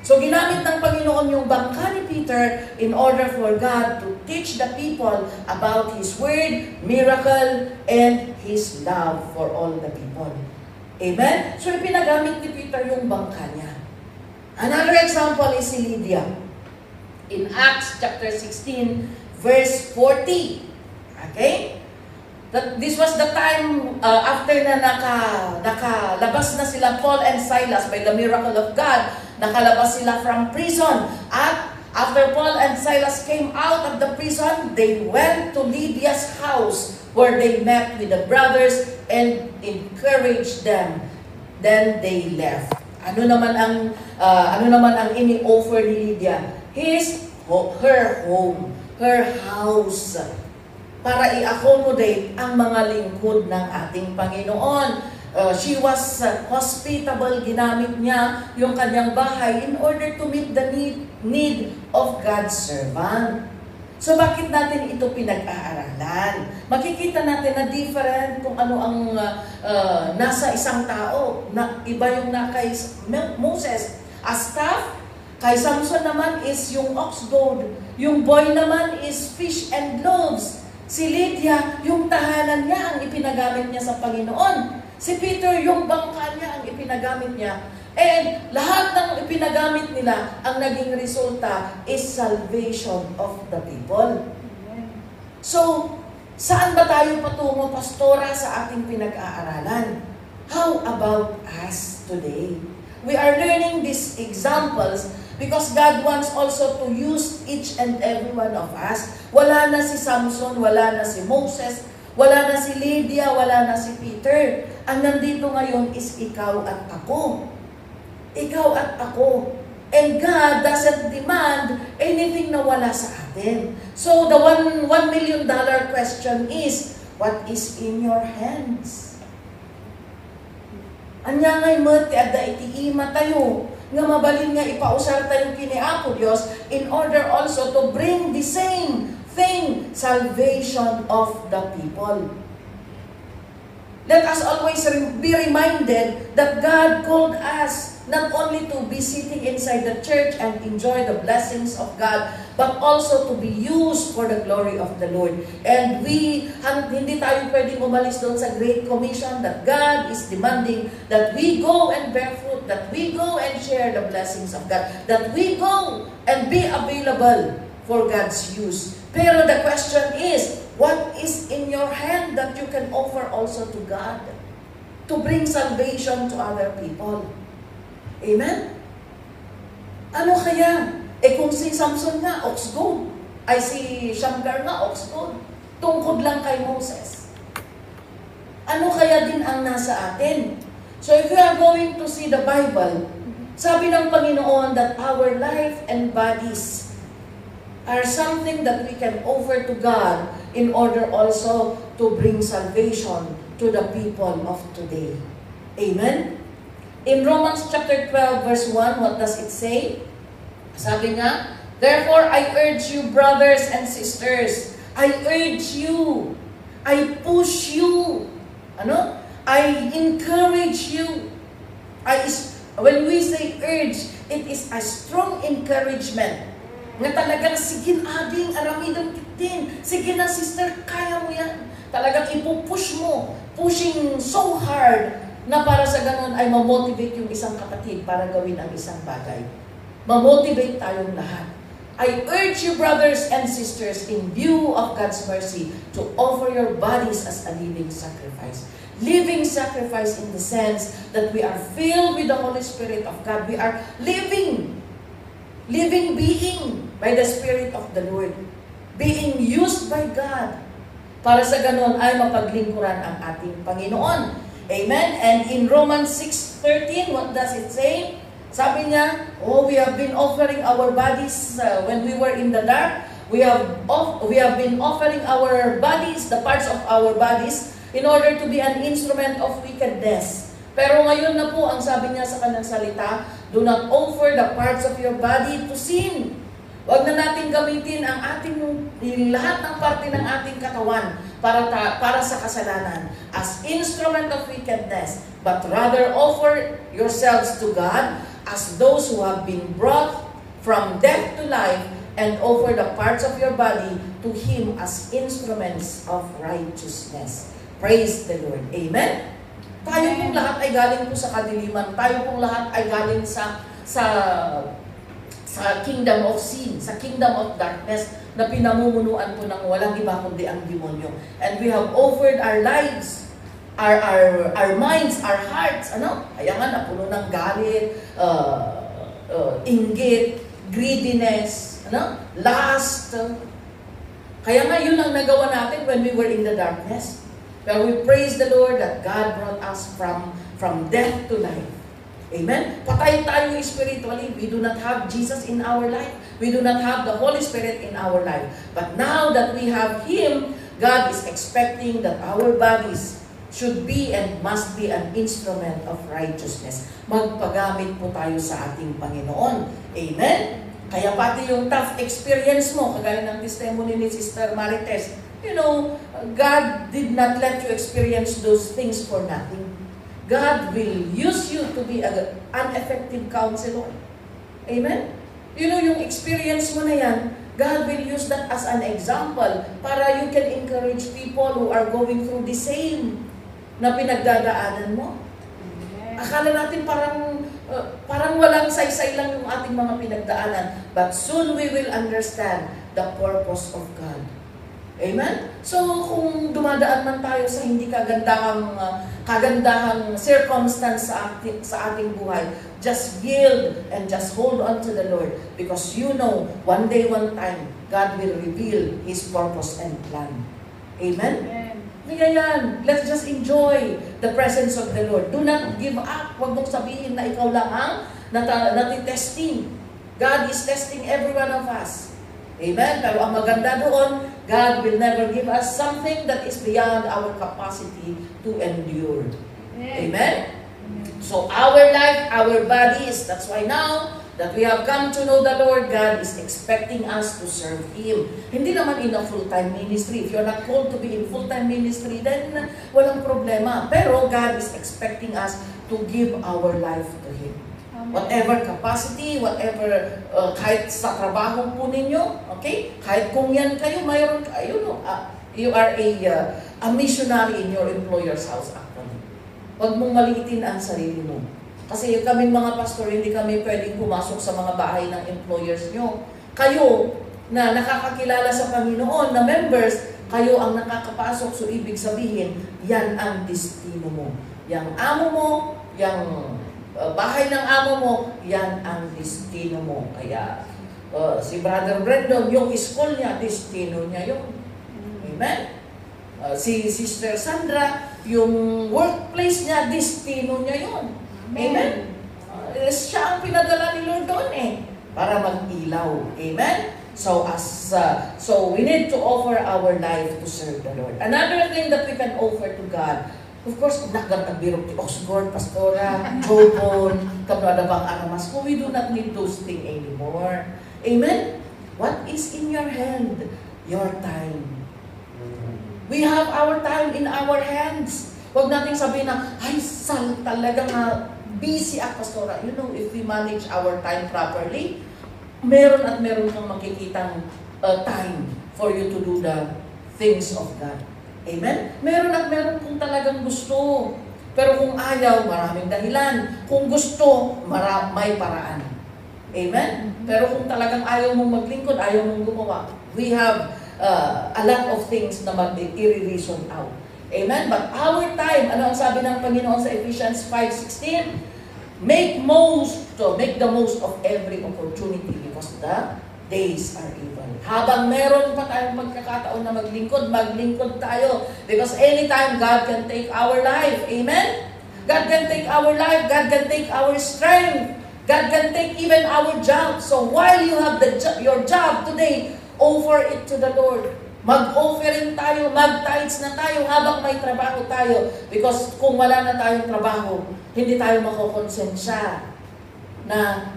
Speaker 1: So ginamit ng Panginoon yung bangka ni Peter in order for God to teach the people about His Word, miracle, and His love for all the people. Amen? So ipinagamit ni Peter yung bangka niya. Another example is si Lydia. In Acts chapter 16, verse 40. Okay? This was the time after na nakalabas na sila Paul and Silas by the miracle of God. Nakalabas sila from prison. At after Paul and Silas came out of the prison, they went to Lydia's house where they met with the brothers and encouraged them. Then they left. Ano naman ang ini-offer ni Lydia? Her home, her house, para i-accommodate ang mga lingkod ng ating Panginoon. She was hospitable, ginamit niya yung kanyang bahay in order to meet the need of God's servant. So bakit natin ito pinag-aaralan? Makikita natin na different kung ano ang nasa isang tao. Iba yung kay Moses, a staff. Kay Samson naman is yung ox goad. Yung boy naman is fish and loaves. Si Lydia, yung tahanan niya ang ipinagamit niya sa Panginoon. Si Peter, yung bangka niya ang ipinagamit niya. And lahat ng ipinagamit nila, ang naging resulta is salvation of the people. So, saan ba tayo patungo, Pastora, sa ating pinag-aaralan? How about us today? We are learning these examples because God wants also to use each and every one of us. Wala na si Samson, wala na si Moses, wala na si Lydia, wala na si Peter. Ang nandito ngayon is ikaw at ako. Ikaw at ako. And God doesn't demand anything na wala sa atin. So the $1 million question is, what is in your hands? Anya ngay mati adda iti ima tayo, nga mabalin nga ipausar tayo kini Apo Dios in order also to bring the same thing, salvation of the people. Let us always be reminded that God called us not only to be sitting inside the church and enjoy the blessings of God, but also to be used for the glory of the Lord. And hindi tayo pwedeng umalis doon sa Great Commission that God is demanding that we go and bear fruit, that we go and share the blessings of God, that we go and be available for God's use. Pero the question is, what is in your hand that you can offer also to God to bring salvation to other people? Amen? Ano kaya? Kung si Samson nga, ox goad. Ay si Shamgar nga, ox goad. Tungkod lang kay Moses. Ano kaya din ang nasa atin? So if you are going to see the Bible, sabi ng Panginoon that our life and bodies are something that we can offer to God in order also to bring salvation to the people of today. Amen? In Romans chapter 12 verse 1, what does it say? Sabi nga, therefore I urge you, brothers and sisters, I urge you, I push you, I encourage you. When we say urge, it is a strong encouragement. Nga talagang, sige ading, aramidang kitin. Sige na sister, kaya mo yan. Talagang ipupush mo. Pushing so hard na para sa ganun ay mamotivate yung isang kapatid para gawin ang isang bagay. Mamotivate tayong lahat. I urge you, brothers and sisters, in view of God's mercy, to offer your bodies as a living sacrifice. Living sacrifice in the sense that we are filled with the Holy Spirit of God. We are living being by the Spirit of the Lord. Being used by God. Para sa ganon ay mapaglingkuran ang ating Panginoon. Amen? And in Romans 6:13, what does it say? Sabi niya, we have been offering our bodies when we were in the dark. We have been offering our bodies, the parts of our bodies, in order to be an instrument of wickedness. Pero ngayon na po, ang sabi niya sa kanyang salita, do not offer the parts of your body to sin. Huwag na natin gamitin ang lahat ng parte ng ating katawan para sa kasalanan as instrument of wickedness, but rather offer yourselves to God as those who have been brought from death to life, and offer the parts of your body to Him as instruments of righteousness. Praise the Lord. Amen? Tayo pong lahat ay galing po sa kadiliman. Tayo pong lahat ay galing sa kingdom of sin, sa kingdom of darkness na pinamumunuan po ng walang iba kundi ang demonyo. And we have offered our lives, our minds, our hearts, kaya nga napuno ng galit, inggit, greediness, lust. Kaya nga yun ang nagawa natin when we were in the darkness. But we praise the Lord that God brought us from death to life. Amen? Patay tayo spiritually. We do not have Jesus in our life. We do not have the Holy Spirit in our life. But now that we have Him, God is expecting that our bodies should be and must be an instrument of righteousness. Magpagamit po tayo sa ating Panginoon. Amen? Kaya pati yung tough experience mo, kagaya ng testimony ni Sister Marites, God did not let you experience those things for nothing. God will use you to be an effective counselor. Amen? Yung experience mo na yan, God will use that as an example para you can encourage people who are going through the same na pinagdadaanan mo. Akala natin parang walang saysay lang yung ating mga pinagdaanan. But soon we will understand the purpose of God. Amen? So, kung dumadaan man tayo sa hindi kagandahang circumstance sa ating buhay, just yield and just hold on to the Lord. Because one day, one time, God will reveal His purpose and plan. Amen? Kaya yan, let's just enjoy the presence of the Lord. Do not give up. Huwag mong sabihin na ikaw lang ang natitesting. God is testing every one of us. Amen? Pero ang maganda doon, God will never give us something that is beyond our capacity to endure. Amen? So our life, our bodies, that's why now that we have come to know the Lord, God is expecting us to serve Him. Hindi naman in a full-time ministry. If you're not called to be in full-time ministry, then walang problema. Pero God is expecting us to give our life to Him. Whatever capacity, whatever, kahit sa trabaho po ninyo, okay? Kahit kung yan kayo, mayroon kayo, you are a missionary in your employer's house actually. Huwag mong maliitin ang sarili mo. Kasi kaming mga pastor, hindi kami pwedeng pumasok sa mga bahay ng employers nyo. Kayo na nakakakilala sa Panginoon na members, kayo ang nakakapasok. So ibig sabihin, yan ang destino mo. Yang amo mo, yang bahay ng amo mo, yan ang destino mo. Kaya si Brother Brandon, yung school niya, destino niya yun. Amen? Si Sister Sandra, yung workplace niya, destino niya yun. Amen? Siya ang pinadala ni Lord doon para mag-ilaw. Amen? So we need to offer our life to serve the Lord. Another thing that we can offer to God, of course, nagkakabirok ti Oxford, Pastora, Jobon, Kabradabang Aramas, we do not need those things anymore. Amen? What is in your hand? Your time. We have our time in our hands. Huwag nating sabihin na, ay, talaga nga busy ako, Pastora. You know, if we manage our time properly, meron at meron kang makikitang time for you to do the things of God. Amen? Meron at meron kung talagang gusto. Pero kung ayaw, maraming dahilan. Kung gusto, may paraan. Amen? Pero kung talagang ayaw mong maglingkod, ayaw mong gumawa, we have a lot of things na i-reason out. Amen? But our time, ano ang sabi ng Panginoon sa Ephesians 5:16? Make the most of every opportunity because the days are evil. Habang meron pa tayong magkakataon na maglingkod tayo. Because anytime God can take our life. Amen? God can take our life. God can take our strength. God can take even our job. So while you have your job today, offer it to the Lord. Mag-offering tayo, mag-tithes na tayo habang may trabaho tayo. Because kung wala na tayong trabaho, hindi tayo makokonsensya na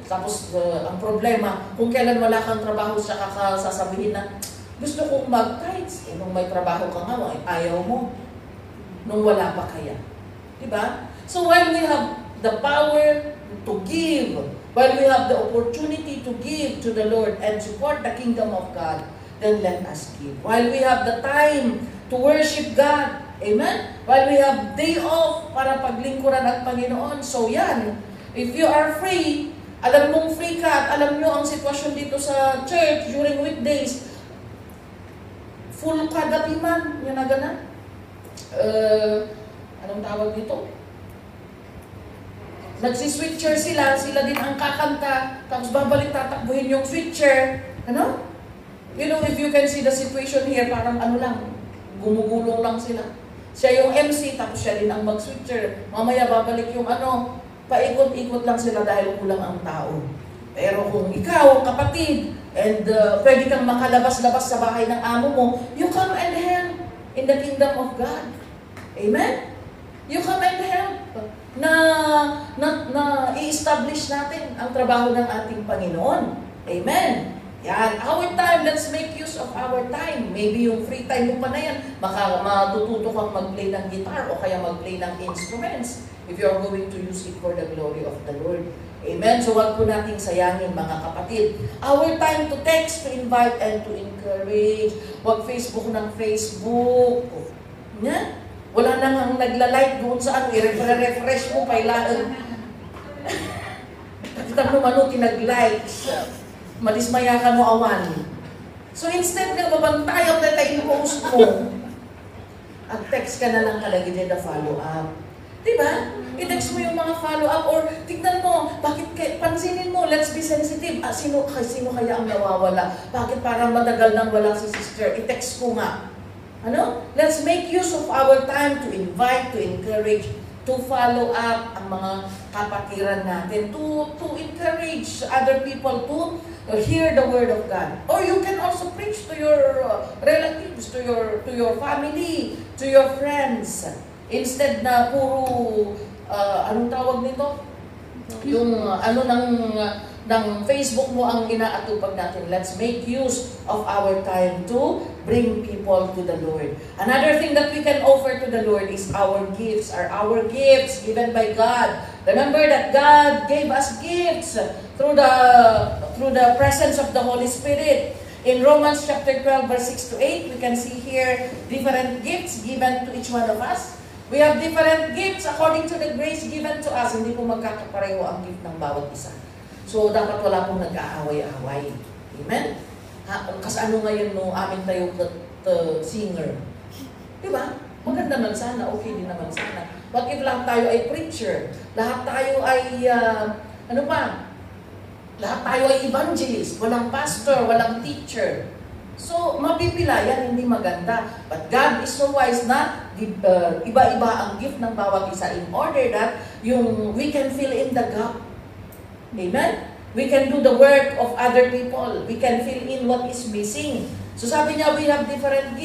Speaker 1: tapos ang problema, kung kailan wala kang trabaho, siya sasabihin na, gusto kong mag-tithes. Nung may trabaho ka nga, ayaw mo. Nung wala pa kaya. Diba? So while we have the power to give, while we have the opportunity to give to the Lord and support the kingdom of God, then let us give. While we have the time to worship God, amen? While we have day off para paglingkuran ang Panginoon, so yan. If you are free, alam mong free ka at alam nyo ang sitwasyon dito sa church during weekdays, full kagabi man, yan na gana. Anong tawag dito? Nagsi-switcher sila din ang kakanta, tapos babalik tatakbuhin yung switcher. Ano? You know, if you can see the situation here, parang ano lang, gumugulong lang sila. Siya yung MC, tapos siya din ang mag-switcher. Mamaya babalik yung ano, paikot-ikot lang sila dahil kulang ang tao. Pero kung ikaw, kapatid, and pwede kang makalabas-labas sa bahay ng amo mo, you come and help in the kingdom of God. Amen? You come and help na i-establish natin ang trabaho ng ating Panginoon. Amen? Yan, our time, let's make use of our time. Maybe yung free time mo pa na yan, matututo kang mag-play ng guitar o kaya mag-play ng instruments if you're going to use it for the glory of the Lord. Amen? So wag po nating sayangin mga kapatid. Our time to text, to invite, and to encourage. Wag Facebook ng Facebook. Yan? Wala nang nagla-like doon sa ano, i-refresh mo, kailangan. Kita mo mano, tinag-likes. Madismaya ka mo awan. So instead na babantayang na tayo post mo, at text ka na lang kalagi din na follow-up. Diba? I-text mo yung mga follow-up or tignan mo, pansinin mo, let's be sensitive. Sino kaya ang nawawala? Bakit parang matagal nang wala si sister? I-text ko nga. Ano? Let's make use of our time to invite, to encourage, to follow up ang mga kapatiran natin, to encourage other people to hear the word of God. Or you can also preach to your relatives, to your family, to your friends. Instead na puro anong tawag nito? Yung ano ng Facebook mo ang inaatupag natin. Let's make use of our time to bring people to the Lord. Another thing that we can offer to the Lord is our gifts, our gifts given by God. Remember that God gave us gifts through the presence of the Holy Spirit. In Romans chapter 12 verse 6 to 8, we can see here different gifts given to each one of us. We have different gifts according to the grace given to us. Hindi po magkakapareho ang gift ng bawat isa. So, dapat wala pong nag-aaway-aaway. Amen? Kasi ano ngayon no, amin tayo singer. Diba? Maganda naman sana, okay din naman sana. But if lahat tayo ay preacher, lahat tayo ay, lahat tayo ay evangelist, walang pastor, walang teacher. So, mapipilayan, hindi maganda. But God is so wise na iba-iba ang gift ng bawat isa in order that we can fill in the gap. Amen? We can do the work of other people. We can fill in what is missing. So sabi niya, we have different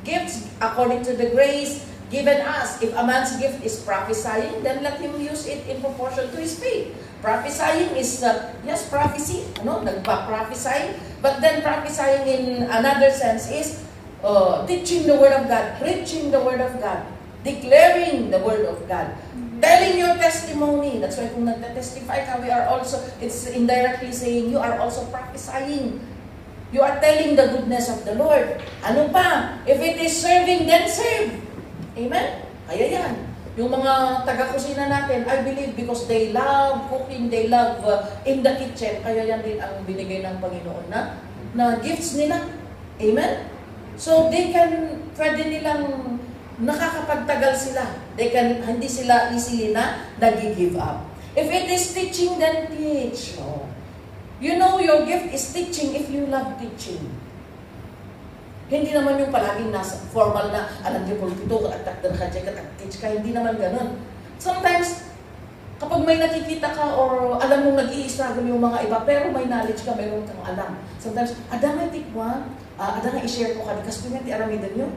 Speaker 1: gifts according to the grace given us. If a man's gift is prophesying, then let him use it in proportion to his faith. Prophesying is, yes, prophecy, nagpa-prophesy. But then prophesying in another sense is teaching the Word of God, preaching the Word of God, declaring the Word of God, telling your testimony. That's why kung nagta-testify ka, we are also, it's indirectly saying, you are also prophesying. You are telling the goodness of the Lord. Ano pa? If it is serving, then serve. Amen? Kaya yan. Yung mga taga-kusina natin, I believe because they love cooking, they love in the kitchen, kaya yan din ang binigay ng Panginoon na gifts nila. Amen? So they can, pwede nilang nakakapagtagal sila. Hindi sila easily na nag-give up. If it is teaching, then teach. No. You know your gift is teaching if you love teaching. Hindi naman yung palaging nasa formal na, alam niyo po ito, at-teach ka, hindi naman ganun. Sometimes, kapag may nakikita ka or alam mong nag-i-struggle yung mga iba, pero may knowledge ka, mayroon kang alam. Sometimes, adamay tikwa, adamay i-share ko ka, kasi pinati aramidan nyo.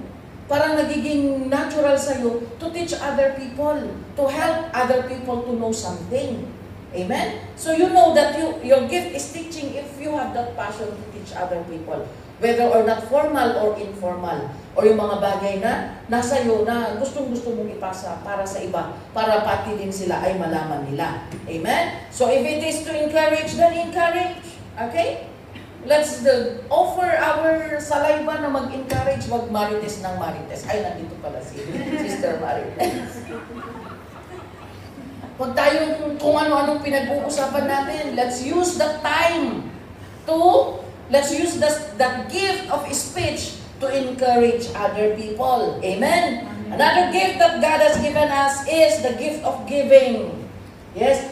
Speaker 1: Parang nagiging natural sa'yo to teach other people, to help other people to know something. Amen? So you know that your gift is teaching if you have that passion to teach other people. Whether or not formal or informal. Or yung mga bagay na nasa iyo na gustong-gusto mong ipasa para sa iba. Para pati din sila ay malaman nila. Amen? So if it is to encourage, then encourage. Okay? Let's offer our saliva na mag-encourage, wag marites ng marites. Ay, nandito pala si Sister Marites. Huwag tayong kung ano-anong pinag-uusapan natin. Let's use the time let's use that gift of speech to encourage other people. Amen? Another gift that God has given us is the gift of giving. Yes?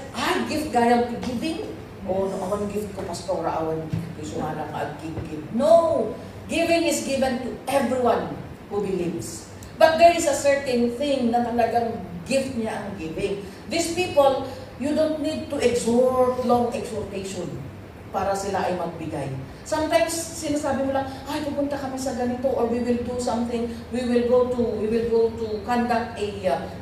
Speaker 1: Gift gayang giving? Awan gift ko, Pastora, awan sumana ka, give. No! Giving is given to everyone who believes. But there is a certain thing na talagang gift niya ang giving. These people, you don't need to exhort long exhortation para sila ay magbigay. Sometimes, sinasabi mo lang, pupunta kami sa ganito, or we will do something, we will go to conduct a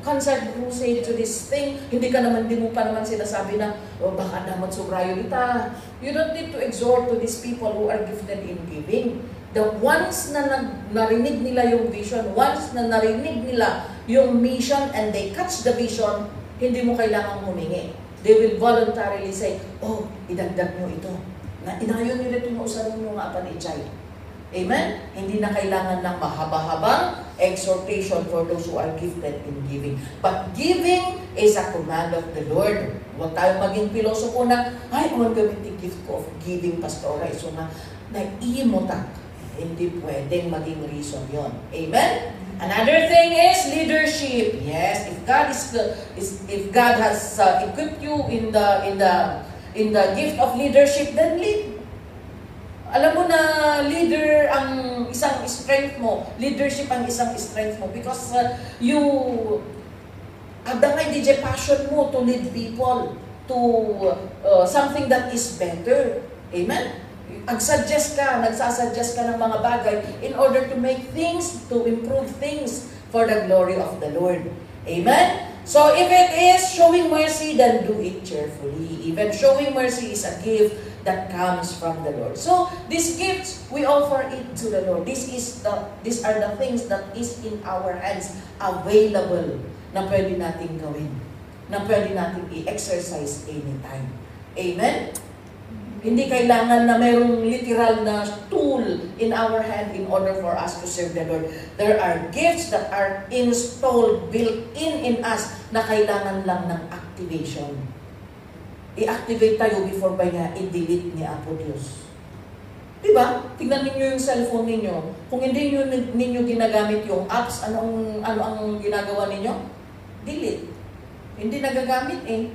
Speaker 1: concert crusade to this thing. Hindi mo pa naman sinasabi na, baka naman sobrayo kita. You don't need to exhort to these people who are gifted in giving. The once na narinig nila yung vision, once na narinig nila yung mission, and they catch the vision, hindi mo kailangang humingi. They will voluntarily say, idagdag nyo ito. Inayon nyo ito na usarin nyo nga pa ni Ichay. Amen? Hindi na kailangan ng mahaba-habang exhortation for those who are gifted in giving. But giving is a command of the Lord. Huwag tayo maging pilosopo na, huwag gamitin gift ko of giving, Pastora. So na, nag-iimotak. Hindi pwedeng maging reason yon. Amen? Another thing is leadership. Yes, if God has equipped you in the gift of leadership, then lead. Alam mo na leader ang isang strength mo, leadership ang isang strength mo because adangay DJ passion mo to lead people to something that is better. Amen? Nagsasuggest ka ng mga bagay in order to make things, to improve things for the glory of the Lord. Amen? So if it is showing mercy, then do it cheerfully. Even showing mercy is a gift that comes from the Lord. So these gifts, we offer it to the Lord. These are the things that is in our hands, available, na pwede natin gawin, na pwede natin i-exercise anytime. Amen? Hindi kailangan na mayroong literal na tool in our hand in order for us to serve the Lord. There are gifts that are installed, built in us, na kailangan lang ng activation. I-activate tayo before ba niya i-delete ni Apo Diyos. Diba? Tingnan ninyo yung cellphone ninyo. Kung hindi ninyo ginagamit yung apps, ano ang ginagawa ninyo? Delete. Hindi nagagamit eh.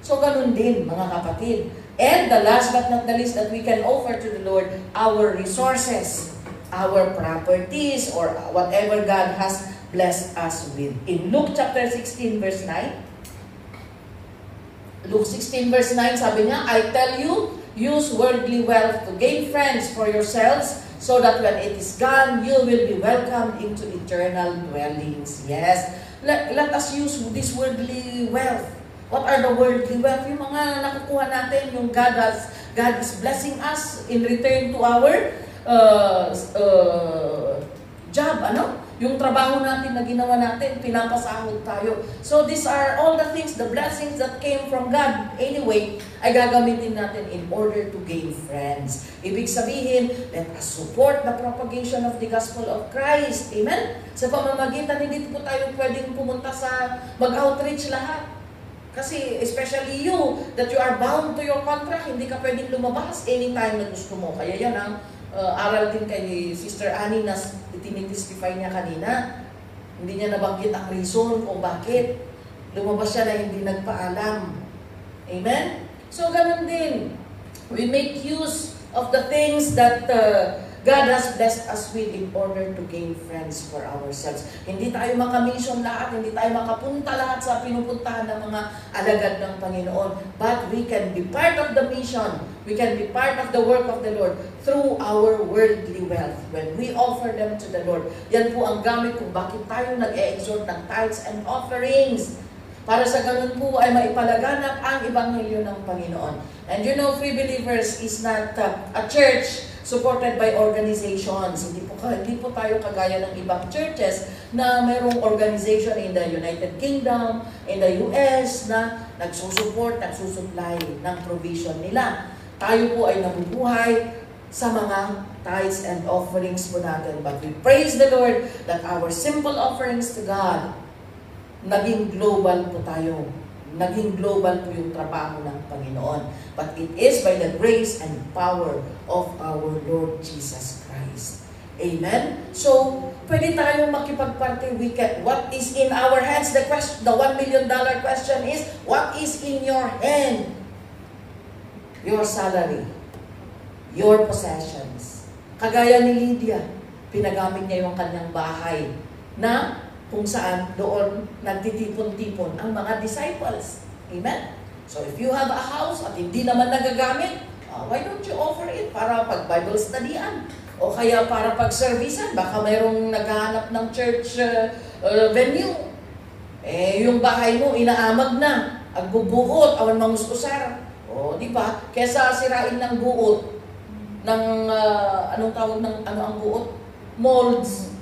Speaker 1: So, ganun din, mga kapatid. And the last but not the least that we can offer to the Lord, our resources, our properties, or whatever God has blessed us with. In Luke chapter 16, verse 9, Luke 16, verse 9, sabi niya, I tell you, use worldly wealth to gain friends for yourselves, so that when it is gone, you will be welcomed into eternal dwellings. Yes. Let us use this worldly wealth. What are the worldly wealth? Yung mga nakukuha natin, yung God is blessing us in return to our job, Yung trabaho natin na ginawa natin, pinapasahod tayo. So these are all the things, the blessings that came from God. Anyway, ay gagamitin natin in order to gain friends. Ibig sabihin, let us support the propagation of the gospel of Christ. Amen? Sa pamamagitan, hindi po tayo pwedeng pumunta sa mag-outreach lahat. Kasi especially you, that you are bound to your contract, hindi ka pwedeng lumabas anytime na gusto mo. Kaya yan ang aral din kay Sister Annie na tinitestify niya kanina. Hindi niya nabanggit ang reason kung bakit lumabas siya na hindi nagpaalam. Amen? So, ganun din. We make use of the things that God has blessed us with in order to gain friends for ourselves. Hindi tayo maka-mission lahat, hindi tayo makapunta lahat sa pinupuntahan ng mga alagad ng Panginoon. But we can be part of the mission. We can be part of the work of the Lord through our worldly wealth. When we offer them to the Lord, yan po ang gamit kung bakit tayo nag-e-exhort ng tithes and offerings. Para sa ganun po ay maipalaganap ang Ebanghelyo ng Panginoon. And you know, Free Believers is not a church supported by organizations. Hindi po tayo kagaya ng ibang churches na mayroong organization in the United Kingdom, in the US na nagsusupply ng provision nila. Tayo po ay nabubuhay sa mga tithes and offerings po natin. But we praise the Lord that our simple offerings to God, naging global po tayo. Naging global po yung trabaho ng Panginoon. But it is by the grace and power of our Lord Jesus Christ. Amen? So, pwede tayong makipagparte. What is in our hands? The $1 million question is, what is in your hand? Your salary. Your possessions. Kagaya ni Lydia, pinagamit niya yung kanyang bahay na kung saan doon nagtitipon-tipon ang mga disciples. Amen? So if you have a house at hindi naman nagagamit, why don't you offer it para pag-Bible studyan? O kaya para pag-servisan, baka mayroong naghahanap ng church venue. Yung bahay mo, inaamag na, agbubuot, awan mangus-usar. O, di ba? Kesa sirain ng buot, ng, anong tawag ng, ang buot? Molds.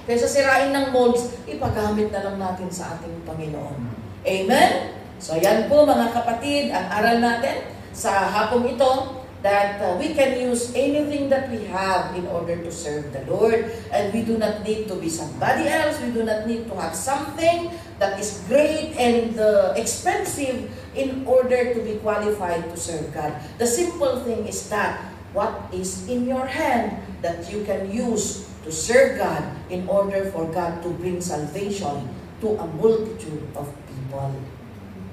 Speaker 1: Kaysa sirain ng molds, ipagamit na lang natin sa ating Panginoon. Amen? So yan po mga kapatid, ang aral natin sa hapong ito, that we can use anything that we have in order to serve the Lord. And we do not need to be somebody else. We do not need to have something that is great and expensive in order to be qualified to serve God. The simple thing is that what is in your hand that you can use to serve God in order for God to bring salvation to a multitude of people.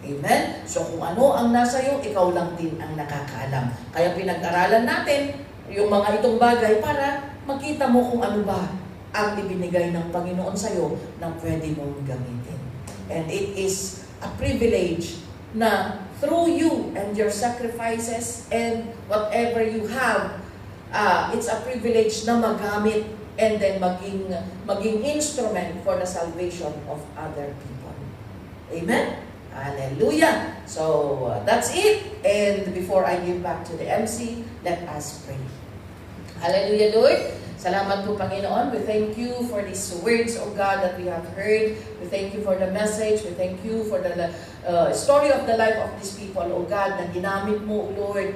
Speaker 1: Amen? So kung ano ang nasa iyo, ikaw lang din ang nakakaalam. Kaya pinag-aralan natin yung mga itong bagay para makita mo kung ano ba ang ibinigay ng Panginoon sa iyo na pwede mong gamitin. And it is a privilege na through you and your sacrifices and whatever you have, it's a privilege na magamit and then maging instrument for the salvation of other people. Amen? Hallelujah! So, that's it. And before I give back to the MC, let us pray. Hallelujah, Lord. Salamat po, Panginoon. We thank you for these words, O God, that we have heard. We thank you for the message. We thank you for the story of the life of these people, O God, na ginamit mo, O Lord,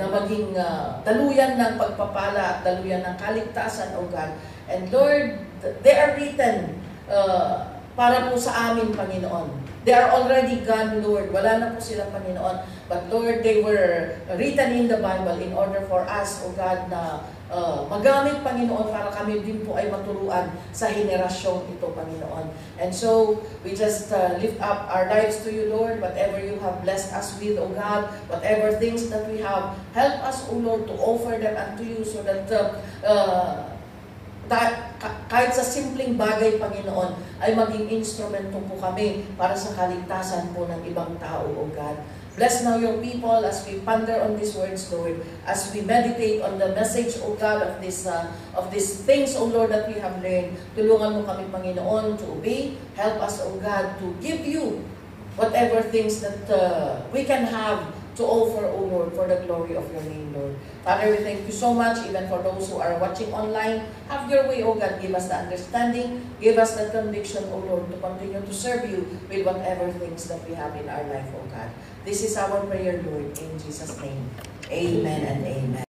Speaker 1: na maging daluyan ng pagpapala at daluyan ng kaligtasan, O God. And Lord, they are written para po sa amin, Panginoon. They are already gone, Lord. Wala na po sila, Panginoon. But Lord, they were written in the Bible in order for us, O God, na magamit, Panginoon, para kami din po ay maturuan sa henerasyong ito, Panginoon. And so, we just lift up our lives to you, Lord. Whatever you have blessed us with, O God, whatever things that we have, help us, O Lord, to offer them unto you so that kahit sa simpleng bagay, Panginoon, ay maging instrumento po kami para sa kaligtasan po ng ibang tao, O God. Bless now your people as we ponder on these words, Lord, as we meditate on the message, O God, of these things, O Lord, that we have learned. Tulungan mo kami, Panginoon, to obey. Help us, O God, to give you whatever things that we can have to offer, O Lord, for the glory of your name, Lord. Father, we thank you so much, even for those who are watching online. Have your way, O God. Give us the understanding. Give us the conviction, O Lord, to continue to serve you with whatever things that we have in our life, O God. This is our prayer, Lord, in Jesus' name. Amen and amen.